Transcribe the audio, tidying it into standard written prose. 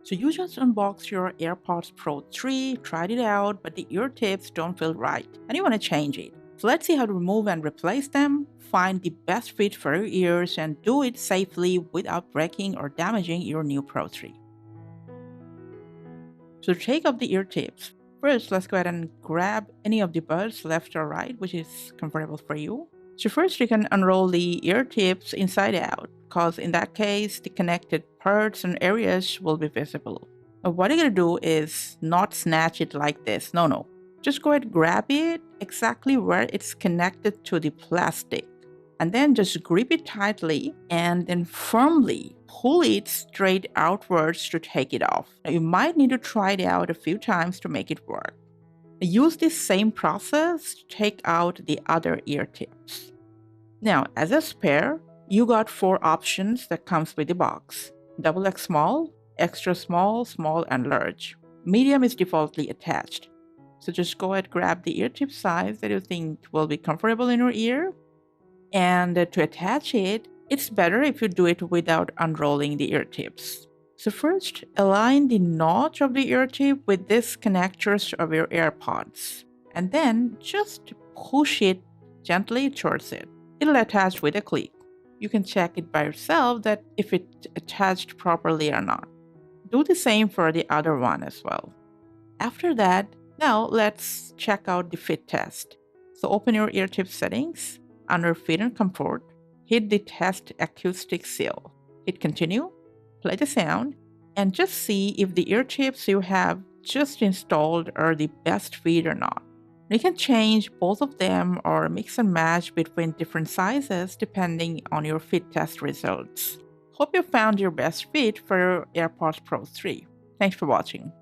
So you just unboxed your AirPods Pro 3, tried it out, but the ear tips don't feel right, and you want to change it. So let's see how to remove and replace them, find the best fit for your ears, and do it safely without breaking or damaging your new Pro 3. So to take off the ear tips, first let's go ahead and grab any of the buds left or right, which is comfortable for you. So first you can unroll the ear tips inside out, because in that case the connected parts and areas will be visible. Now what you're going to do is not snatch it like this, no. Just go ahead, grab it exactly where it's connected to the plastic, and then just grip it tightly and then firmly pull it straight outwards to take it off. Now, you might need to try it out a few times to make it work. Use this same process to take out the other ear tips. Now, as a spare, you got 4 options that comes with the box. XXL small, extra small, small, and large. Medium is defaultly attached. So just go ahead, grab the ear tip size that you think will be comfortable in your ear. And to attach it, it's better if you do it without unrolling the ear tips. So first, align the notch of the ear tip with this connectors of your AirPods. And then just push it gently towards it. It'll attach with a click. You can check it by yourself that if it attached properly or not. Do the same for the other one as well. After that, now let's check out the fit test. So open your ear tip settings. Under Fit and Comfort, hit the Test Acoustic seal. Hit Continue, play the sound, and just see if the ear tips you have just installed are the best fit or not. You can change both of them or mix and match between different sizes depending on your fit test results. Hope you found your best fit for your AirPods Pro 3. Thanks for watching.